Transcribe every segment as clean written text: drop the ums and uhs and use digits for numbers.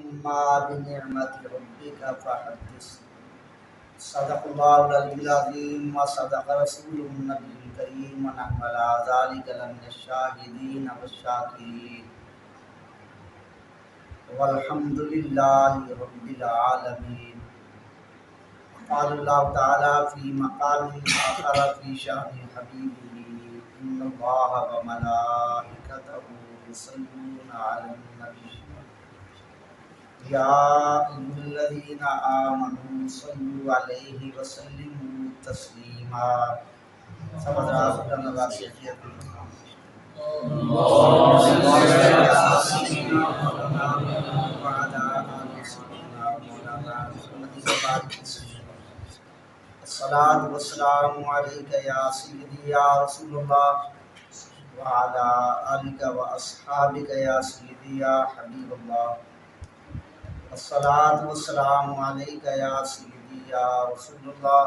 اما بنعمت ربک فحدث صدق اللہ العلی العظیم و صدق رسول النبی الکریم ونحن علی ذلک لمن الشاہدین والشاکرین والحمد للہ رب العالمین۔ قال اللہ تعالی فی مقام آخر فی شأن حبیبہ ان اللہ وملائکتہ یصلون علی النبی یا ایھا الذین آمنوا صلوا علیہ وسلموا تسلیما۔ سب حضرات نواز شیخیت الصلاۃ والسلام علیک یا سیدی یا رسول اللہ وعلی آلک و اصحابک یا سیدی یا حبیب اللہ۔ الصلاۃ والسلام علیک یا سیدی یا رسول اللہ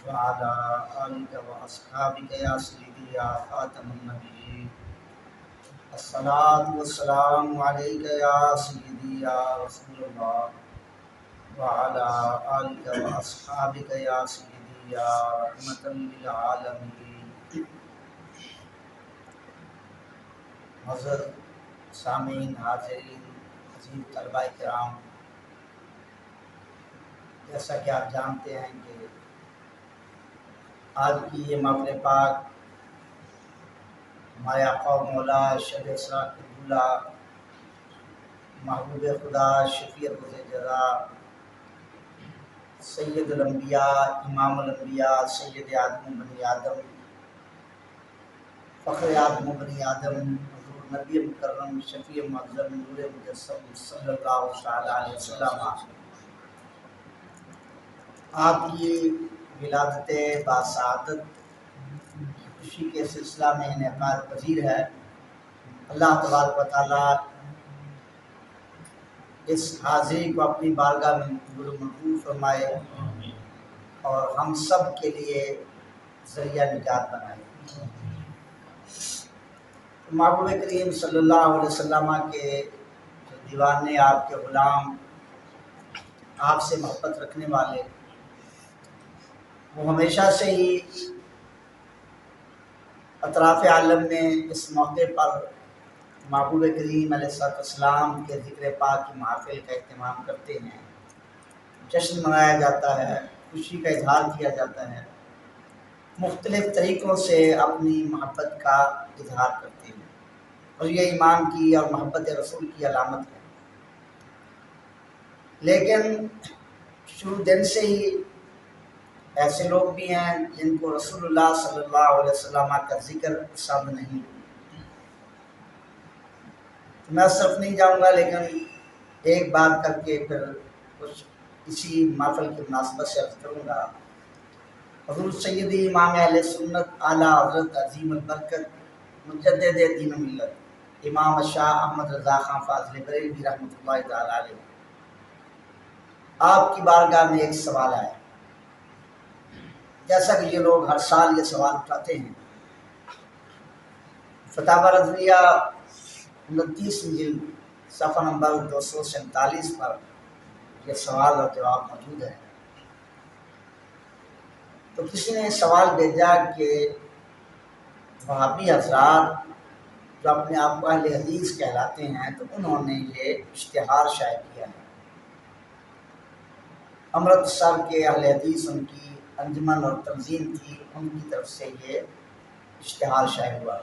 وعلی آلک و اصحابک یا سیدی یا خاتم النبیین۔ الصلاۃ والسلام علیک یا سیدی یا رسول اللہ وعلی آلک و اصحابک یا سیدی یا رحمۃ للعالمین۔ معزز سامعین، حاضرین، عزیز طلباء کرام، جیسا کہ آپ جانتے ہیں کہ آج کی یہ محفل پاک ہمارے آقا و مولا شب اسراء قبلہ محبوب خدا شفیع روز جزا سید الانبیاء امام الانبیاء سید آدم بنی آدم فخر آدم بنی آدم حضور نبی مکرم شفیع معظم نور مجسم صلی اللہ علیہ وسلم آپ کی ولادت باسعادت خوشی کے سلسلہ میں انعقاد پذیر ہے۔ اللہ تبارک و تعالیٰ اس حاضری کو اپنی بارگاہ میں قبول و منظور فرمائے اور ہم سب کے لیے ذریعہ نجات بنائے۔ محبوب کریم صلی اللہ علیہ وسلم کے جو دیوانے، آپ کے غلام، آپ سے محبت رکھنے والے، وہ ہمیشہ سے ہی اطراف عالم میں اس موقع پر محبوب کریم علیہ السلام کے ذکر پاک کی محافل کا اہتمام کرتے ہیں، جشن منایا جاتا ہے، خوشی کا اظہار کیا جاتا ہے، مختلف طریقوں سے اپنی محبت کا اظہار کرتے ہیں، اور یہ ایمان کی اور محبت رسول کی علامت ہے۔ لیکن شروع دن سے ہی ایسے لوگ بھی ہیں جن کو رسول اللہ صلی اللہ علیہ وسلم کا ذکر پسند نہیں۔ میں صرف نہیں جاؤں گا، لیکن ایک بات کر کے پھر کچھ اسی محفل کی مناسبت سے عرض کروں گا۔ حضور سیدی امام اہل سنت اعلیٰ حضرت عظیم البرکت مجدد دین و ملت امام شاہ احمد رضا خان فاضل بریلوی رحمۃ اللہ تعالی علیہ، آپ کی بارگاہ میں ایک سوال آیا، جیسا کہ یہ لوگ ہر سال یہ سوال اٹھاتے ہیں۔ فتاوی رضویہ 29 جلد صفحہ نمبر 247 پر یہ سوال اور جواب موجود ہے۔ تو کسی نے سوال بھیجا کہ وہابی حضرات جو اپنے آپ کو اہل حدیث کہلاتے ہیں، تو انہوں نے یہ اشتہار شائع کیا ہے۔ امرتسر کے اہل حدیث ان کی انجمن اور تنظیم تھی، ان کی طرف سے یہ اشتہار شائع ہوا۔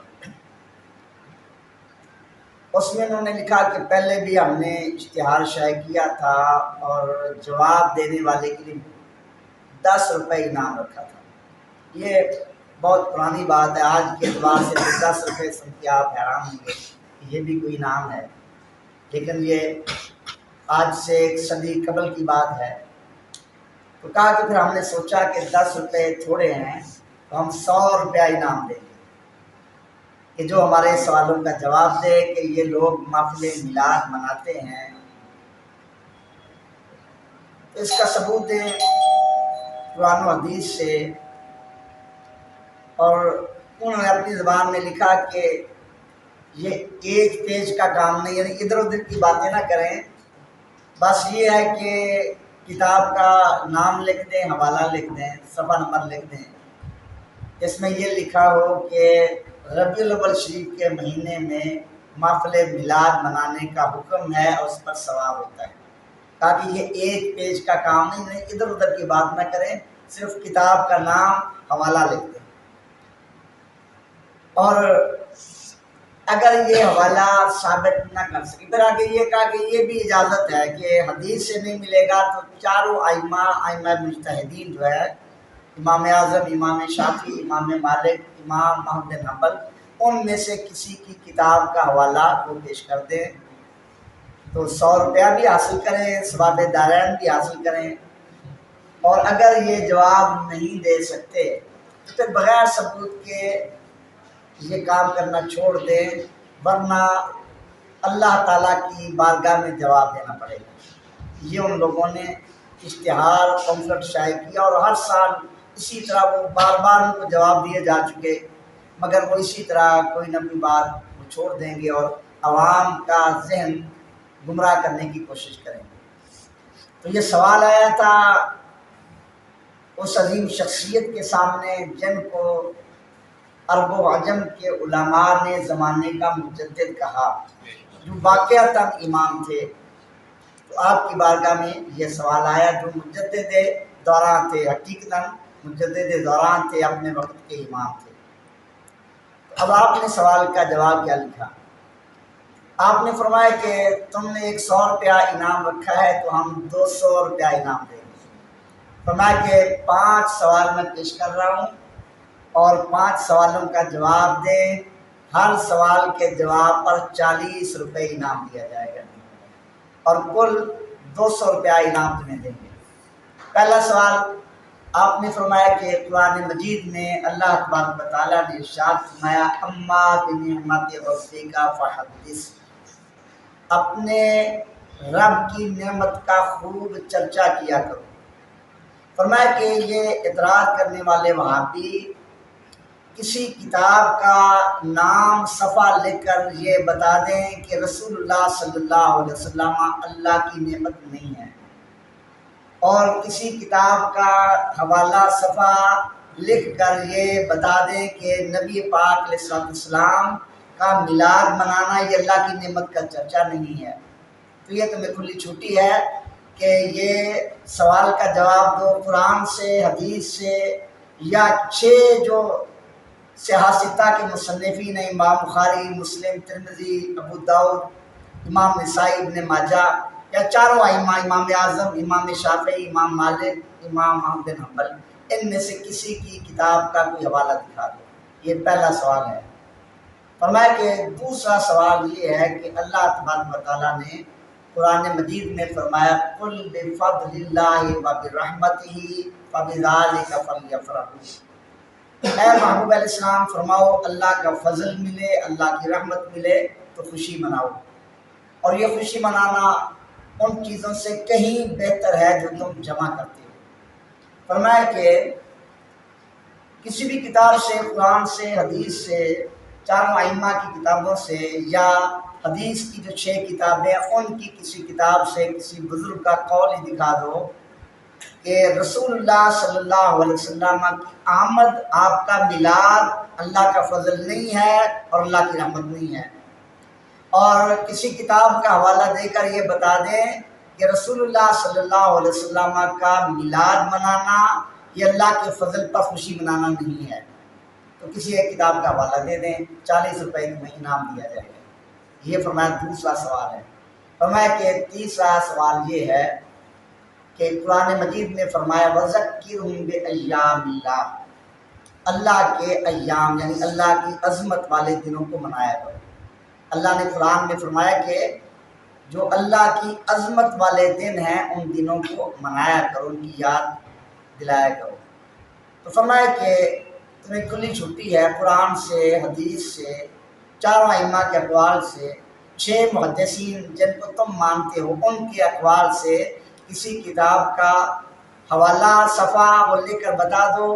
اس میں انہوں نے لکھا کہ پہلے بھی ہم نے اشتہار شائع کیا تھا اور جواب دینے والے کے لیے 10 روپے انعام رکھا تھا۔ یہ بہت پرانی بات ہے، آج کے اعتبار سے 10 روپے سن کے آپ حیران ہوں گے کہ یہ بھی کوئی انعام ہے، لیکن یہ آج سے 1 صدی قبل کی بات ہے۔ تو کہا کہ پھر ہم نے سوچا کہ 10 روپے تھوڑے ہیں، تو ہم 100 روپیہ انعام دیں گے کہ جو ہمارے سوالوں کا جواب دے کہ یہ لوگ محفل میلاد مناتے ہیں، تو اس کا ثبوت دیں قرآن و حدیث سے۔ اور انہوں نے اپنی زبان میں لکھا کہ یہ ایک پیج کا کام نہیں، یعنی ادھر ادھر کی باتیں نہ کریں، بس یہ ہے کہ کتاب کا نام لکھ دیں، حوالہ لکھ دیں، صفحہ نمبر لکھ دیں، اس میں یہ لکھا ہو کہ ربیع الاول شریف کے مہینے میں محفل میلاد منانے کا حکم ہے اور اس پر ثواب ہوتا ہے، تاکہ یہ ایک پیج کا کام نہیں، ادھر ادھر کی بات نہ کریں، صرف کتاب کا نام حوالہ لکھ دیں۔ اور اگر یہ حوالہ ثابت نہ کر سکے، پھر آگے یہ کہا کہ یہ بھی اجازت ہے کہ حدیث سے نہیں ملے گا تو چاروں ائمہ مجتہدین جو ہے، امام اعظم، امام شافعی، امام مالک، امام احمد بن حنبل، ان میں سے کسی کی کتاب کا حوالہ وہ پیش کر دیں تو 100 روپیہ بھی حاصل کریں، ثواب دارین بھی حاصل کریں۔ اور اگر یہ جواب نہیں دے سکتے تو پھر بغیر ثبوت کے یہ کام کرنا چھوڑ دیں، ورنہ اللہ تعالیٰ کی بارگاہ میں جواب دینا پڑے گا۔ یہ ان لوگوں نے اشتہار پمفلٹ شائع کیا اور ہر سال اسی طرح وہ بار بار ان کو جواب دیے جا چکے، مگر وہ اسی طرح کوئی نہ کوئی بات وہ چھوڑ دیں گے اور عوام کا ذہن گمراہ کرنے کی کوشش کریں گے۔ تو یہ سوال آیا تھا اس عظیم شخصیت کے سامنے جن کو عرب و عجم کے علماء نے زمانے کا مجدد کہا، جو واقعتاً امام تھے۔ تو آپ کی بارگاہ میں یہ سوال آیا، جو مجدد دوران تھے، حقیقتاً مجدد دوران تھے، اپنے وقت کے امام تھے۔ اب آپ نے سوال کا جواب کیا لکھا؟ آپ نے فرمایا کہ تم نے 100 روپیہ انعام رکھا ہے تو ہم 200 روپیہ انعام دیں گے۔ فرمایا کہ 5 سوال میں پیش کر رہا ہوں اور 5 سوالوں کا جواب دیں، ہر سوال کے جواب پر 40 روپے انعام دیا جائے گا اور کل 200 روپیہ انعام تمہیں دیں گے۔ پہلا سوال، آپ نے فرمایا کہ قرآن مجید میں اللہ تبارک و تعالیٰ نے ارشاد فرمایا، اما بنعمت ربک فحدث، اپنے رب کی نعمت کا خوب چرچا کیا کرو۔ فرمایا کہ یہ اعتراض کرنے والے وہابی کسی کتاب کا نام صفحہ لکھ کر یہ بتا دیں کہ رسول اللہ صلی اللہ علیہ وسلم اللہ کی نعمت نہیں ہے، اور کسی کتاب کا حوالہ صفحہ لکھ کر یہ بتا دیں کہ نبی پاک علیہ السلام کا میلاد منانا یہ اللہ کی نعمت کا چرچا نہیں ہے۔ تو یہ تمہیں کھلی چھٹی ہے کہ یہ سوال کا جواب دو قرآن سے، حدیث سے، یا 6 جو سیاستہ کے مصنفین ہیں، امام بخاری، مسلم، ترمذی، ابو داؤد، امام نسائی، ابن ماجہ، یا چاروں ائمہ، امام اعظم، امام شافعی، امام مالک، امام احمد بن حنبل، ان میں سے کسی کی کتاب کا کوئی حوالہ دکھا دو۔ یہ پہلا سوال ہے۔ فرمایا کہ دوسرا سوال یہ ہے کہ اللہ تبارک و تعالیٰ نے قرآن مجید میں فرمایا، قل بفضل اللہ وبرحمتہ فبذلک فلیفرحوا، اے محبوب علیہ السلام فرماؤ اللہ کا فضل ملے، اللہ کی رحمت ملے تو خوشی مناؤ، اور یہ خوشی منانا ان چیزوں سے کہیں بہتر ہے جو تم جمع کرتے ہو۔ فرمایا کہ کسی بھی کتاب سے، قرآن سے، حدیث سے، چاروں ائمہ کی کتابوں سے، یا حدیث کی جو 6 کتابیں ان کی کسی کتاب سے کسی بزرگ کا قول ہی دکھا دو کہ رسول اللہ صلی اللہ علیہ وسلم کی آمد، آپ کا میلاد اللہ کا فضل نہیں ہے اور اللہ کی رحمت نہیں ہے، اور کسی کتاب کا حوالہ دے کر یہ بتا دیں کہ رسول اللہ صلی اللہ علیہ وسلم کا میلاد منانا یہ اللہ کے فضل پر خوشی منانا نہیں ہے، تو کسی ایک کتاب کا حوالہ دے دیں، 40 روپے میں انعام دیا جائے گا۔ یہ فرمایا دوسرا سوال ہے۔ فرمایا کہ تیسرا سوال یہ ہے کہ قرآن مجید میں فرمایا، وَذَكِّرْهُمْ بِأَيَّامِ اللَّهِ، اللہ کے ایام یعنی اللہ کی عظمت والے دنوں کو منایا کرو۔ اللہ نے قرآن میں فرمایا کہ جو اللہ کی عظمت والے دن ہیں ان دنوں کو منایا کرو، ان کی یاد دلایا کرو۔ تو فرمایا کہ تمہیں کھلی چھٹی ہے قرآن سے، حدیث سے، چاروں ائمہ کے اقوال سے، 6 محدثین جن کو تم مانتے ہو ان کے اقوال سے کسی کتاب کا حوالہ صفحہ وہ لے کر بتا دو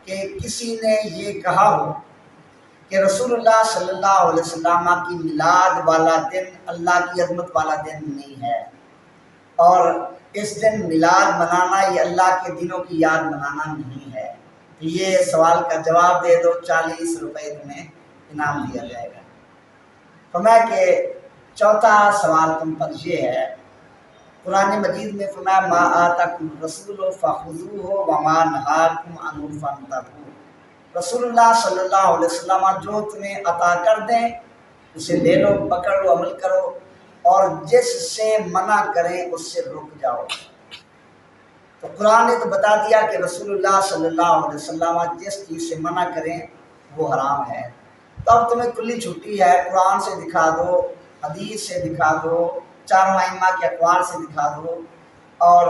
کہ کسی نے یہ کہا ہو کہ رسول اللہ صلی اللہ علیہ وسلم کی میلاد والا دن اللہ کی عظمت والا دن نہیں ہے، اور اس دن میلاد منانا یہ اللہ کے دنوں کی یاد منانا نہیں ہے۔ تو یہ سوال کا جواب دے دو، 40 روپے تمہیں انعام دیا جائے گا۔ فرمایا کہ چوتھا سوال تم پر یہ ہے، قرآن مجید میں فرمایا ما آتاکم الرسول فخذوہ وما نہاکم عنہ فانتہوا۔ رسول اللہ صلی اللہ علیہ وسلم جو تمہیں عطا کر دیں اسے لے لو، پکڑ لو، عمل کرو، اور جس سے منع کریں اس سے رک جاؤ۔ تو قرآن نے تو بتا دیا کہ رسول اللہ صلی اللہ علیہ وسلم جس چیز سے منع کریں وہ حرام ہے۔ تو اب تمہیں کلی چھٹی ہے، قرآن سے دکھا دو، حدیث سے دکھا دو، چاروں ائمہ کے اقوال سے دکھا دو، اور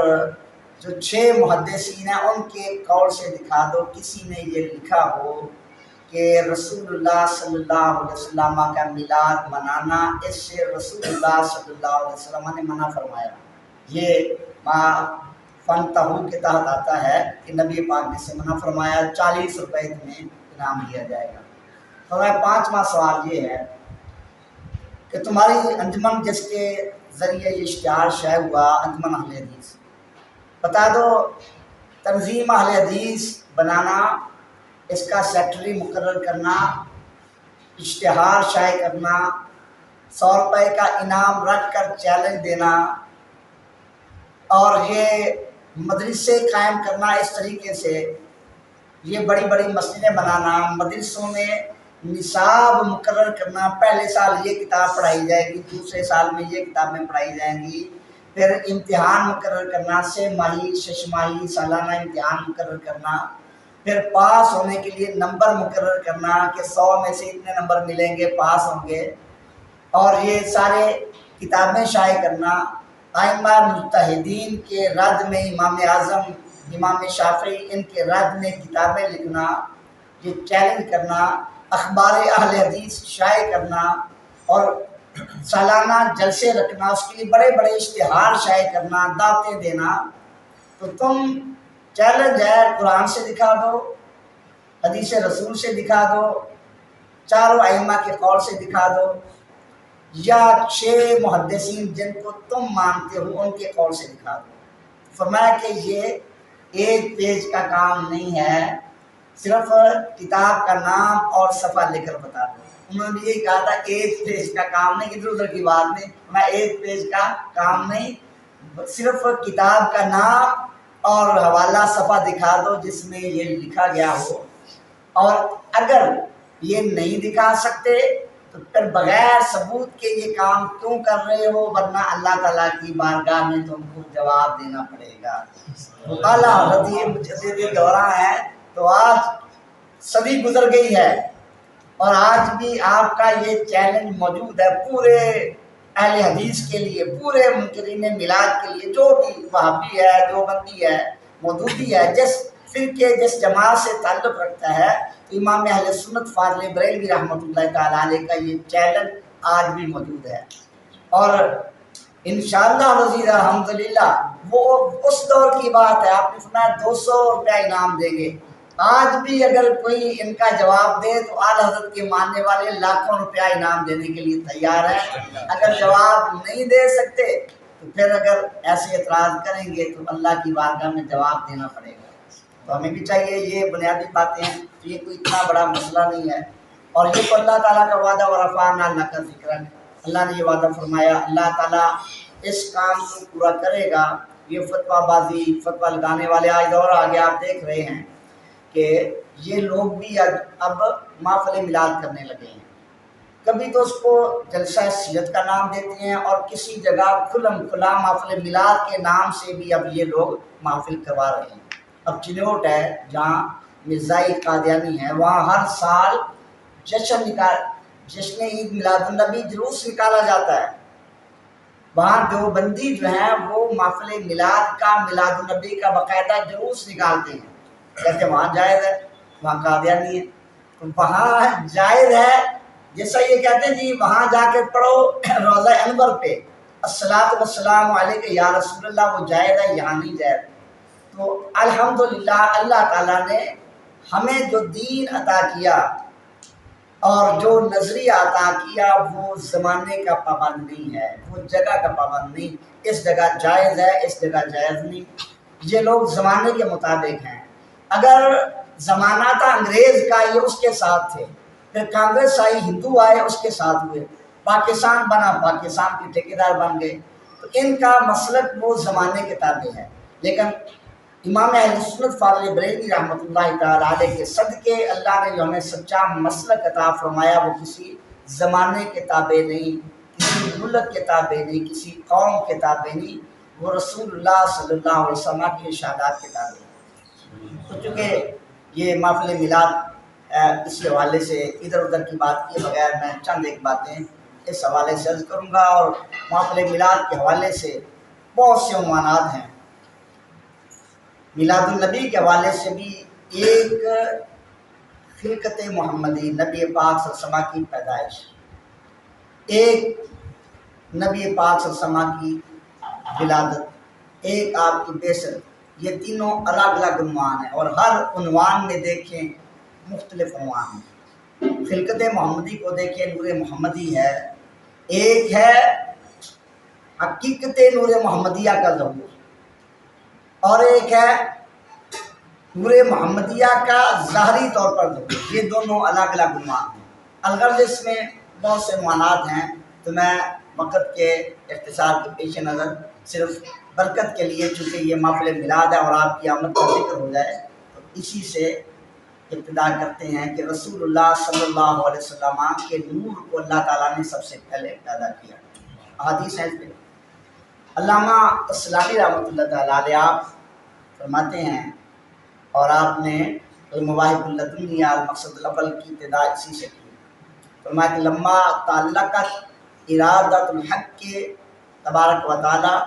جو 6 محدثین ہیں ان کے قول سے دکھا دو کسی نے یہ لکھا ہو کہ رسول اللہ صلی اللہ علیہ وسلم کا میلاد منانا اس سے رسول اللہ صلی اللہ علیہ وسلم نے منع فرمایا۔ یہ ما فانتہوا کے تحت آتا ہے کہ نبی پاک نے سے منع فرمایا، 40 روپے تمہیں انعام دیا جائے گا۔ فرمایا 5واں سوال یہ ہے کہ تمہاری انجمن جس کے ذریعے یہ اشتہار شائع ہوا، انجمن اہل حدیث، بتا دو تنظیم اہل حدیث بنانا، اس کا سیکٹری مقرر کرنا، اشتہار شائع کرنا، 100 روپے کا انعام رکھ کر چیلنج دینا، اور یہ مدرسے قائم کرنا اس طریقے سے، یہ بڑی بڑی مسجدیں بنانا، مدرسوں میں نصاب مقرر کرنا، پہلے سال یہ کتاب پڑھائی جائے گی، دوسرے سال میں یہ کتابیں پڑھائی جائیں گی، پھر امتحان مقرر کرنا، 6 ماہی 6 ماہی سالانہ امتحان مقرر کرنا، پھر پاس ہونے کے لیے نمبر مقرر کرنا کہ 100 میں سے اتنے نمبر ملیں گے پاس ہوں گے، اور یہ سارے کتابیں شائع کرنا، ائمہ مجتہدین کے رد میں امام اعظم امام شافعی ان کے رد میں کتابیں لکھنا، یہ چیلنج کرنا، اخبار اہل حدیث شائع کرنا، اور سالانہ جلسے رکھنا، اس کے لیے بڑے بڑے اشتہار شائع کرنا، دعوتیں دینا۔ تو تم چیلنج ہے، قرآن سے دکھا دو، حدیث رسول سے دکھا دو، چاروں ائمہ کے قول سے دکھا دو، یا 6 محدثین جن کو تم مانتے ہو ان کے قول سے دکھا دو۔ فرمایا کہ یہ ایک پیج کا کام نہیں ہے، صرف کتاب کا نام اور صفحہ لکھ کر بتا دو۔ انہوں نے یہ کہا تھا ایک پیج کا کام نہیں، ادھر ادھر کی بات نہیں، میں ایک پیج کا کام نہیں، صرف کتاب کا نام اور حوالہ صفحہ دکھا دو جس میں یہ لکھا گیا ہو، اور اگر یہ نہیں دکھا سکتے تو پھر بغیر ثبوت کے یہ کام کیوں کر رہے ہو، ورنہ اللہ تعالیٰ کی بارگاہ میں تم کو جواب دینا پڑے گا۔ اعلیٰ حضرت یہ مجدد دورہ ہے، تو آج صدی گزر گئی ہے اور آج بھی آپ کا یہ چیلنج موجود ہے پورے اہل حدیث کے لیے، پورے منکرین میلاد کے لیے، جو بھی وہابی ہے، دیوبندی ہے، مودودی ہے، جس فرقے جس جماعت سے تعلق رکھتا ہے، تو امام اہل سنت فاضل بریلوی رحمۃ اللہ تعالیٰ علیہ کا یہ چیلنج آج بھی موجود ہے، اور انشاءاللہ العزیز الحمدللہ وہ اس دور کی بات ہے، آپ نے سنا 200 روپیہ انعام دیں گے، آج بھی اگر کوئی ان کا جواب دے تو اعلیٰ حضرت کے ماننے والے لاکھوں روپیہ انعام دینے کے لیے تیار ہیں۔ اگر جواب نہیں دے سکتے تو پھر اگر ایسے اعتراض کریں گے تو اللہ کی بارگاہ میں جواب دینا پڑے گا۔ تو ہمیں بھی چاہیے، یہ بنیادی باتیں ہیں، یہ کوئی اتنا بڑا مسئلہ نہیں ہے، اور یہ تو اللہ تعالیٰ کا وعدہ ورفعنا لک ذکرک، اللہ نے یہ وعدہ فرمایا، اللہ تعالیٰ اس کام کو پورا کرے گا۔ یہ فتویٰ بازی، فتویٰ لگانے والے آج دور آگے آپ دیکھ رہے ہیں کہ یہ لوگ بھی اب محفل میلاد کرنے لگے ہیں، کبھی تو اس کو جلسہ سیرت کا نام دیتے ہیں، اور کسی جگہ کھلم کھلا محفل میلاد کے نام سے بھی اب یہ لوگ محفل کروا رہے ہیں۔ اب چنوٹ ہے جہاں مرزائی قادیانی ہے، وہاں ہر سال جشن عید میلاد النبی جلوس نکالا جاتا ہے، وہاں دیوبندی جو ہیں وہ محفل میلاد کا، میلاد النبی کا باقاعدہ جلوس نکالتے ہیں، کہتے وہاں جائز ہے، وہاں قادیانی ہے، تو وہاں جائز ہے، جیسا یہ کہتے ہیں جی وہاں جا کے پڑھو روضہ انور پہ الصلاۃ والسلام علیک یا رسول اللہ، وہ جائز ہے، یہاں نہیں جائز۔ تو الحمدللہ اللہ تعالیٰ نے ہمیں جو دین عطا کیا، اور جو نظریہ عطا کیا وہ زمانے کا پابند نہیں ہے، وہ جگہ کا پابند نہیں، اس جگہ جائز ہے اس جگہ جائز نہیں، یہ لوگ زمانے کے مطابق ہیں۔ اگر زمانہ تھا انگریز کا یہ اس کے ساتھ تھے، پھر کانگریس آئی، ہندو آئے اس کے ساتھ ہوئے، پاکستان بنا پاکستان کے ٹھیکیدار بن گئے، تو ان کا مسلک وہ زمانے کے تابع ہے۔ لیکن امام اہل سنت فاضل بریلوی رحمۃ اللہ تعالیٰ علیہ کے صدقے اللہ نے جو ہمیں سچا مسلک عطا فرمایا وہ کسی زمانے کے تابع نہیں، کسی ملک کے تابع نہیں، کسی قوم کے تابع نہیں، وہ رسول اللہ صلی اللہ علیہ وسلم کی ارشادات کے تابع ہے۔ تو چونکہ یہ محفل میلاد اس حوالے سے ادھر ادھر کی بات کیے بغیر میں چند ایک باتیں اس حوالے سے عرض کروں گا، اور محفل میلاد کے حوالے سے بہت سے عنوانات ہیں۔ میلاد النبی کے حوالے سے بھی ایک خلقت محمدی، نبی پاک صلی اللہ علیہ وسلم کی پیدائش، ایک نبی پاک صلی اللہ علیہ وسلم کی ولادت، ایک آپ کی بعثت، یہ تینوں الگ الگ عنوان ہیں، اور ہر عنوان میں دیکھیں مختلف عنوان ہیں۔ خلقت محمدی کو دیکھیں نور محمدی ہے، ایک ہے حقیقت نور محمدیہ کا ظہور، اور ایک ہے نور محمدیہ کا ظاہری طور پر ظہور، یہ دونوں الگ الگ عنوان ہیں۔ الغرض اس میں بہت سے عنوانات ہیں، تو میں وقت کے اختصار کے پیش نظر صرف برکت کے لیے، چونکہ یہ محفل میلاد ہے اور آپ کی آمد کا ذکر ہو جائے، تو اسی سے ابتدا کرتے ہیں کہ رسول اللہ صلی اللہ علیہ وسلم کے نور کو اللہ تعالیٰ نے سب سے پہلے پیدا کیا۔ احادیث ہیں اس پہ۔ علامہ اسلامی رحمۃ اللہ تعالیٰ علیہ آپ فرماتے ہیں، اور آپ نے المواہب اللدنیہ المقصد الاول کی ابتدا اسی سے کی، فرمایا کہ لما تعلقت ارادت الحق کے تبارک و تعالیٰ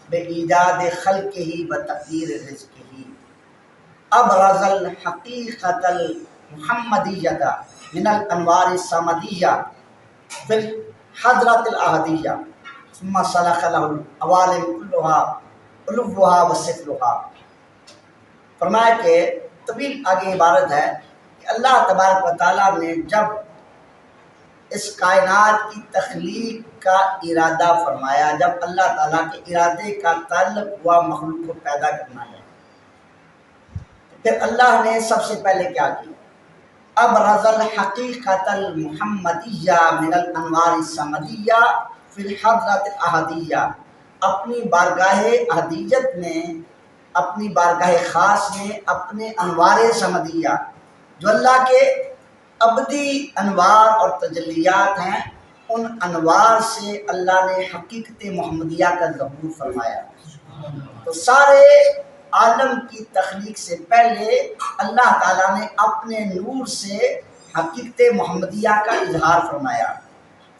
بے ایجاد خلق ہی و تقدیر رزق ہی ابرز الحقیقت المحمدیۃ من الانوار السمدیہ فی الحضرۃ الاحدیہ ثم سلخ له العوالم كلها علوها وسفلها۔ فرمایا کہ طویل آگے عبارت ہے کہ اللہ تبارک و تعالیٰ نے جب اس کائنات کی تخلیق کا ارادہ فرمایا، جب اللہ تعالیٰ کے ارادے کا تعلق ہوا مخلوق کو پیدا کرنا ہے، پھر اللہ نے سب سے پہلے کیا کیا؟ ابرز الحقیقت المحمدیہ من الانوار السمدیہ فی الحضرۃ الاحدیہ، اپنی بارگاہ احدیت میں، اپنی بارگاہ خاص میں، اپنے انوار سمدیہ جو اللہ کے ابدی انوار اور تجلیات ہیں، ان انوار سے اللہ نے حقیقت محمدیہ کا ظہور فرمایا۔ تو سارے عالم کی تخلیق سے پہلے اللہ تعالیٰ نے اپنے نور سے حقیقت محمدیہ کا اظہار فرمایا۔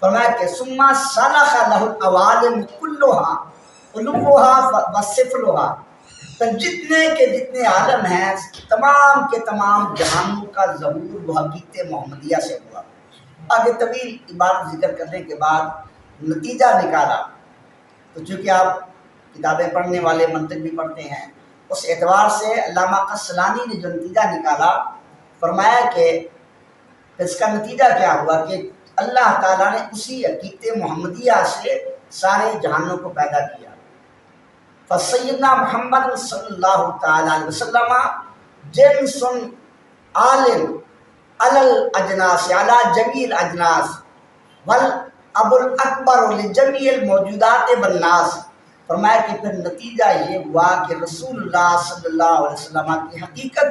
فرمایا کہ ثم سلخ له العوالم كلها علوها وسفلها، تو جتنے کے جتنے عالم ہیں تمام کے تمام جہانوں کا ظہور وہ حقیقت محمدیہ سے ہوا۔ آگے طویل عبارت ذکر کرنے کے بعد نتیجہ نکالا، تو چونکہ آپ کتابیں پڑھنے والے منطق بھی پڑھتے ہیں، اس اعتبار سے علامہ قسطلانی نے جو نتیجہ نکالا، فرمایا کہ اس کا نتیجہ کیا ہوا کہ اللہ تعالیٰ نے اسی حقیقت محمدیہ سے سارے جہانوں کو پیدا کیا۔ فسیدنا محمد صلی اللہ تعالیٰ علیہ وسلم جنس عالم علی الاجناس علی جمیع الاجناس والاب الاکبر لجمیع الموجودات والناس۔ فرمایا کہ پھر نتیجہ یہ ہوا کہ رسول اللہ صلی اللہ علیہ وسلم کی حقیقت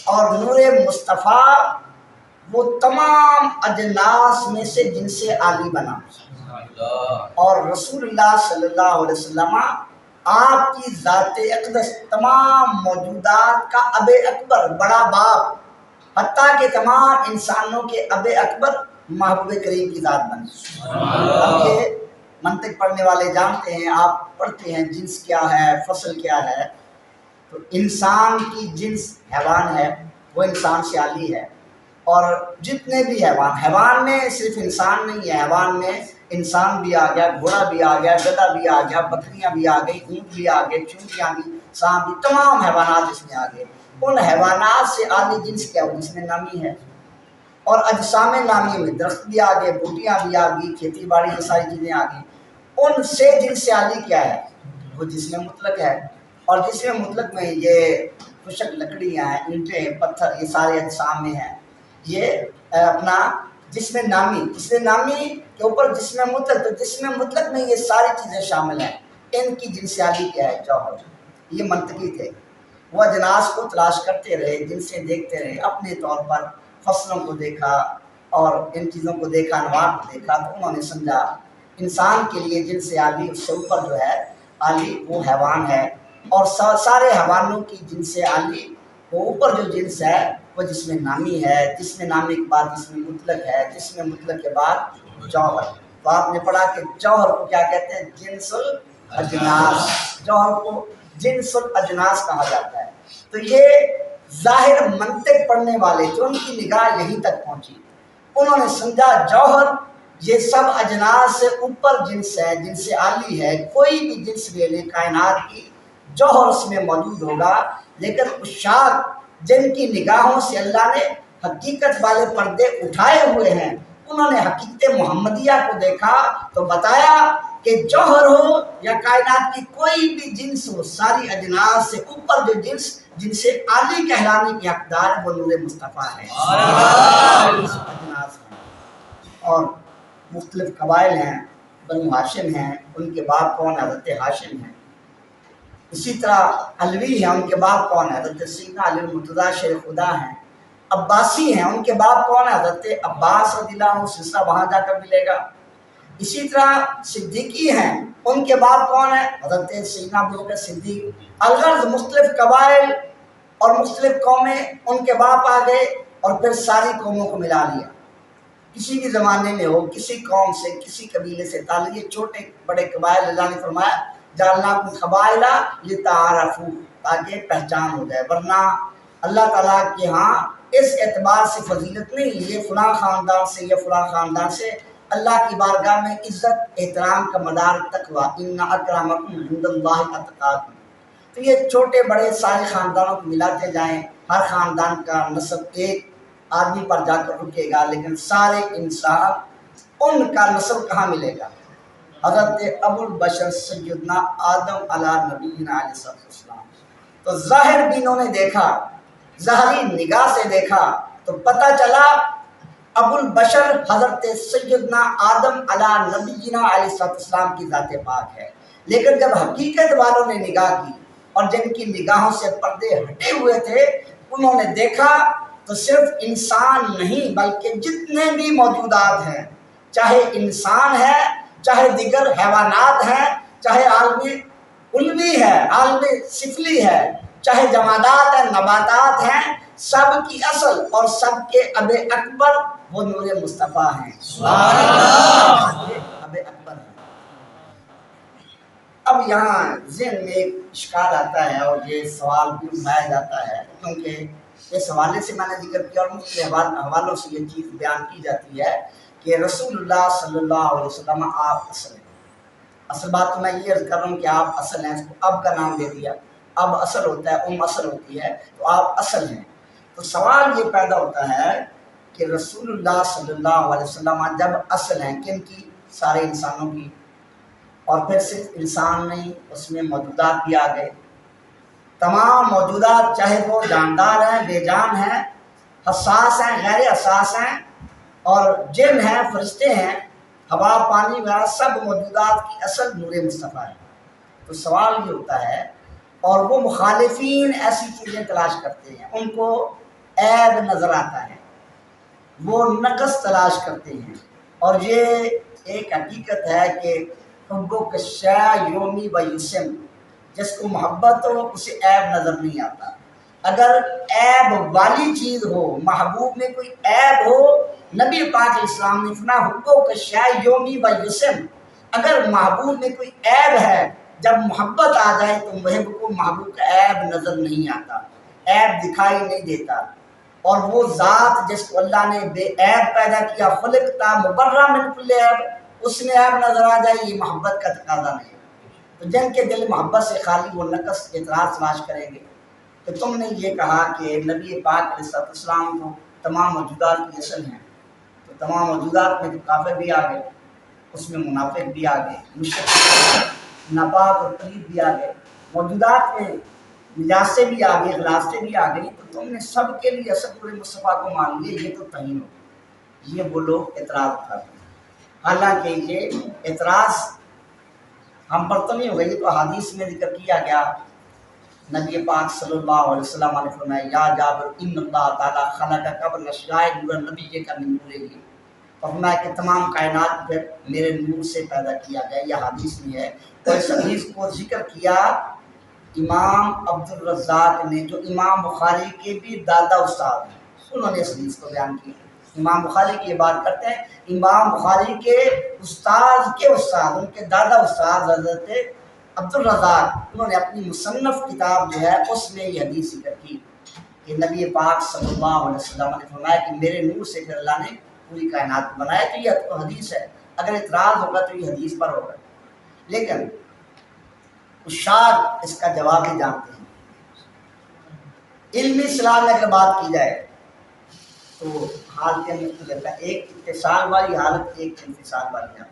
اور نور مصطفیٰ وہ تمام اجناس میں سے جن سے عالی بنا، اور رسول اللہ صلی اللہ علیہ وسلم آپ کی ذات اقدس تمام موجودات کا اب اکبر، بڑا باپ، حتیٰ کہ تمام انسانوں کے اب اکبر محبوب کریم کی ذات بنی۔ اب یہ منطق پڑھنے والے جانتے ہیں، آپ پڑھتے ہیں جنس کیا ہے، فصل کیا ہے، تو انسان کی جنس حیوان ہے، وہ انسان سے عالی ہے، اور جتنے بھی حیوان میں صرف انسان نہیں ہے، حیوان میں انسان بھی آ گیا، گھوڑا بھی آ گیا، گدھا بھی آ گیا، بکریاں بھی آ گئی، اونٹ بھی آ گئے، چونٹیاں بھی، سانپ بھی، تمام حیوانات اس میں آ گئے۔ ان حیوانات سے عالی جنس کیا ہو جس میں نامی ہے، اور اجسام نامی میں درخت بھی آ گئے، بوٹیاں بھی آ گئی، کھیتی باڑی یہ ساری چیزیں آ گئی۔ ان سے جنس عالی کیا ہے؟ وہ جسم مطلق ہے، اور جسم مطلق میں یہ خشک لکڑیاں ہیں، اینٹیں، پتھر، یہ سارے اجسام میں ہیں۔ یہ اپنا جسم نامی کے اوپر جسم مطلق، تو جسم مطلق میں یہ ساری چیزیں شامل ہیں۔ ان کی جنس عالی کیا ہے؟ جوہر۔ یہ منطقی تھے، وہ اجناس کو تلاش کرتے رہے، جنسیں دیکھتے رہے، اپنے طور پر فصلوں کو دیکھا اور ان چیزوں کو دیکھا، انواع کو دیکھا، تو انہوں نے سمجھا انسان کے لیے جنس عالی، اس سے اوپر جو ہے عالی، وہ حیوان ہے، اور سارے حیوانوں کی جنس عالی، وہ اوپر جو جنس ہے وہ جسم نامی ہے، جسم نامی کے بعد جسم مطلق ہے، جسم مطلق کے بعد جوہر۔ تو آپ نے پڑھا کہ جوہر کو کیا کہتے ہیں؟ جنس الاجناس۔ جوہر کو جنس الاجناس کہا جاتا ہے۔ تو یہ ظاہر منطق پڑھنے والے جو ان کی نگاہ یہیں تک پہنچی، انہوں نے سمجھا جوہر یہ سب اجناس سے اوپر جنس ہے، جنس عالی ہے، کوئی بھی جنس لے لے کائنات کی، جوہر اس میں موجود ہوگا۔ لیکن عشاق جن کی نگاہوں سے اللہ نے حقیقت والے پردے اٹھائے ہوئے ہیں، انہوں نے حقیقت محمدیہ کو دیکھا تو بتایا کہ جوہر ہو یا کائنات کی کوئی بھی جنس ہو، ساری اجناس سے اوپر جو جنس عالی کہلانے کی حقدار وہ نور مصطفیٰ ہے۔ اجناس ہیں اور مختلف قبائل ہیں، بنو ہاشم ہیں، ان کے باپ کون؟ حضرت ہاشم ہیں۔ اسی طرح علوی ہیں، ان کے باپ کون ہیں؟ حضرت سیدنا علی المرتضیٰ شیر خدا ہیں۔ عباسی ہیں، ان کے باپ کون ہیں؟ حضرت عباس رضی اللہ عنہ، سلسلہ وہاں جا کر ملے گا۔ اسی طرح صدیقی ہیں، ان کے باپ کون ہیں؟ حضرت سیدنا ابوبکر صدیق۔ الغرض مختلف قبائل اور مختلف قومیں، ان کے باپ آ گئے اور پھر ساری قوموں کو ملا لیا۔ کسی بھی زمانے میں ہو، کسی قوم سے، کسی قبیلے سے تعلق، یہ چھوٹے بڑے قبائل اللہ نے فرمایا جعلناکم قبائل لتعارفوا، تاکہ پہچان ہو جائے، ورنہ اللہ تعالیٰ کے ہاں اس اعتبار سے فضیلت نہیں، یہ فلاں خاندان سے، یہ فلاں خاندان سے۔ اللہ کی بارگاہ میں عزت احترام کا مدار تقویٰ، ان اکرمکم عند اللہ اتقاکم۔ تو یہ چھوٹے بڑے سارے خاندانوں کو ملاتے جائیں، ہر خاندان کا نسب ایک آدمی پر جا کر رکے گا، لیکن سارے انسان ان کا نسل کہاں ملے گا؟ حضرت ابو البشر سیدنا آدم علیہ نبینا علیہ السلام۔ تو ظاہر بھی انہوں نے دیکھا، ظاہری نگاہ سے دیکھا تو پتہ چلا ابو البشر حضرت سیدنا آدم علیہ نبینا علیہ السلام کی ذات پاک ہے۔ لیکن جب حقیقت والوں نے نگاہ کی اور جن کی نگاہوں سے پردے ہٹے ہوئے تھے، انہوں نے دیکھا تو صرف انسان نہیں بلکہ جتنے بھی موجودات ہیں، چاہے انسان ہے، چاہے دیگر حیوانات ہیں، چاہے عالم علوی ہے، عالم سفلی ہے، چاہے جمادات ہیں، نباتات ہیں، سب کی اصل اور سب کے اب اکبر وہ نور مصطفیٰ ہیں۔ اب اکبر ہیں۔ اب یہاں ذہن میں ایک اشکال آتا ہے اور یہ سوال بھی اٹھایا جاتا ہے، کیونکہ اس حوالے سے میں نے ذکر کیا اور مختلف حوالوں سے یہ چیز بیان کی جاتی ہے کہ رسول اللہ صلی اللہ علیہ وسلم آپ اصل ہیں۔ اصل بات تو میں یہ عرض کر رہا ہوں کہ آپ اصل ہیں، اس کو اب کا نام دے دیا، اب اصل ہوتا ہے، اصل ہوتی ہے، تو آپ اصل ہیں۔ تو سوال یہ پیدا ہوتا ہے کہ رسول اللہ صلی اللہ علیہ وسلم جب اصل ہیں کن کی؟ سارے انسانوں کی، اور پھر صرف انسان نہیں، اس میں موجودات بھی آ گئے، تمام موجودات، چاہے وہ جاندار ہیں، بے جان ہیں، حساس ہیں، غیر حساس ہیں، اور جن ہیں، فرشتے ہیں، ہوا پانی وغیرہ، سب موجودات کی اصل نور مصطفیٰ ہے۔ تو سوال یہ ہوتا ہے، اور وہ مخالفین ایسی چیزیں تلاش کرتے ہیں، ان کو عیب نظر آتا ہے، وہ نقص تلاش کرتے ہیں، اور یہ ایک حقیقت ہے کہ حب کشا یومی و یسم، جس کو محبت ہو اسے عیب نظر نہیں آتا۔ اگر عیب والی چیز ہو، محبوب میں کوئی عیب ہو، نبی پاک علیہ السلام نے فرمایا حب کشا یومی و یسم، اگر محبوب میں کوئی عیب ہے، جب محبت آ جائے تو محب کو محبوب کا عیب نظر نہیں آتا، عیب دکھائی نہیں دیتا۔ اور وہ ذات جس کو اللہ نے بے عیب پیدا کیا، خلقتا مبرا من کل عیب، اس میں عیب نظر آ جائے، یہ محبت کا تقاضا نہیں۔ تو جن کے دل محبت سے خالی، وہ نقص اعتراض تلاش کریں گے۔ تو تم نے یہ کہا کہ نبی پاک علیہ السلام کو تمام موجودات کی اصل ہیں، تو تمام موجودات میں تو کافر بھی آ گئے، اس میں منافق بھی آ گئے، مشرک ناپاک اور پلید بھی آ گئے، موجودات میں نجاسیں بھی آ گئی، غلاظتیں بھی آ گئی، تو تم نے سب کے لیے اسد مصطفیٰ کو مان لیے، یہ تو توہین ہو۔ یہ وہ لوگ اعتراض اٹھاتے ہیں، حالانکہ یہ اعتراض ہم پر تو نہیں ہوگا، یہ تو حدیث میں ذکر کیا گیا۔ نبی پاک صلی اللہ علیہ وسلم نے فرمایا یا جابر ان اللہ تعالیٰ خلق قبل اشیاء نور نبی کا من نورہ، فرمایا کہ تمام کائنات پھر میرے نور سے پیدا کیا گیا، یہ حدیث میں ہے۔ تو اس حدیث کو ذکر کیا امام عبد الرزاق نے، جو امام بخاری کے بھی دادا استاد ہیں، انہوں نے اس حدیث کو بیان کیا۔ امام بخاری کی یہ بات کرتے ہیں، امام بخاری کے استاد کے استاد، ان کے دادا استاد حضرت عبد الرزاق، انہوں نے اپنی مصنف کتاب جو ہے اس میں یہ حدیث ذکر کی کہ نبی پاک صلی اللہ علیہ وسلم نے فرمایا کہ میرے نور سے پھر اللہ نے پوری کائنات بنایا، تو یہ تو حدیث ہے، اگر اعتراض ہوگا تو یہ حدیث پر ہوگا۔ لیکن اشاعت اس کا جواب ہی جانتے ہیں۔ علمی اصطلاح میں اگر بات کی جائے تو حالتیں مختلف ہیں، ایک اتصال والی حالت، ایک انفصال والی حالت،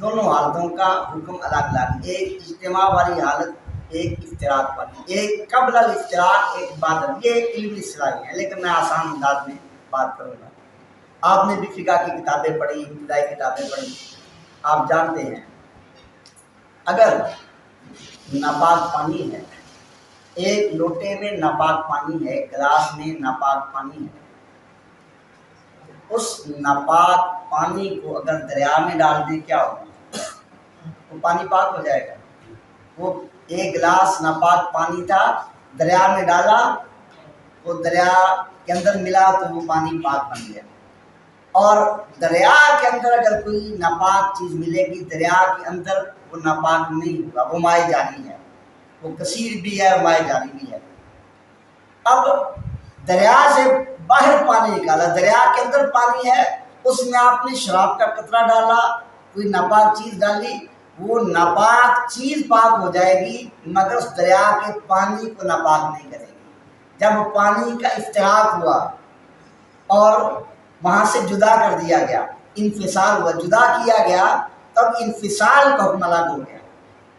دونوں حالتوں کا حکم الگ الگ، ایک اجتماع والی حالت، ایک افتراق والی، ایک قبل الافتراق، ایک بعد، یہ علمی اصطلاح ہے، لیکن میں آسان انداز میں بات کروں گا۔ آپ نے بھی فقہ کی کتابیں پڑھی، ابتدائی کتابیں پڑھی، آپ جانتے ہیں اگر ناپاک پانی ہے، ایک لوٹے میں ناپاک پانی ہے، گلاس میں ناپاک پانی ہے، اس ناپاک پانی کو اگر دریا میں ڈال دیں کیا ہوگا؟ وہ پانی پاک ہو جائے گا۔ وہ ایک گلاس ناپاک پانی تھا، دریا میں ڈالا، وہ دریا کے اندر ملا تو وہ پانی پاک بن گیا۔ اور دریا کے اندر اگر کوئی ناپاک چیز ملے گی، دریا کے اندر وہ ناپاک نہیں ہوگا، وہ مائع جاری ہے، وہ کثیر بھی ہے، مائع جاری بھی ہے۔ اب دریا سے باہر پانی نکالا، دریا کے اندر پانی ہے، اس میں آپ نے شراب کا قطرہ ڈالا، کوئی ناپاک چیز ڈالی، وہ ناپاک چیز پاک ہو جائے گی، مگر اس دریا کے پانی کو ناپاک نہیں کرے گی۔ جب پانی کا افتراق ہوا اور وہاں سے جدا کر دیا گیا، انفصال ہوا، جدا کیا گیا، تب انفصال کا حکم الگ ہو گیا۔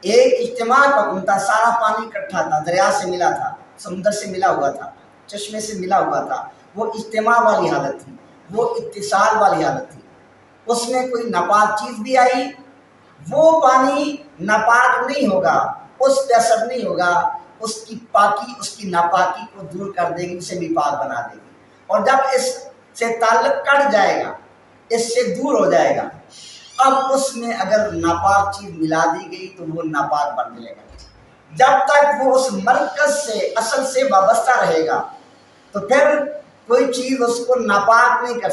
ایک اجتماع کا حکم تھا، سارا پانی اکٹھا تھا، دریا سے ملا تھا، سمندر سے ملا ہوا تھا، چشمے سے ملا ہوا تھا، وہ اجتماع والی حالت تھی، وہ اتصال والی حالت تھی۔ اس میں کوئی ناپاک چیز بھی آئی، وہ پانی ناپاک نہیں ہوگا، اس پہ اثر نہیں ہوگا، اس کی پاکی، اس کی ناپاکی کو دور کر دے گی، اسے بھی پاک بنا دے گی۔ اور جب اس سے تعلق کٹ جائے گا، اس سے دور ہو جائے گا، اب اس میں اگر ناپاک چیز ملا دی گئی تو وہ ناپاک بن جائے گا۔ جب تک وہ اس مرکز سے، اصل سے وابستہ رہے گا، تو پھر کوئی چیز اس کو ناپاک نہیں کر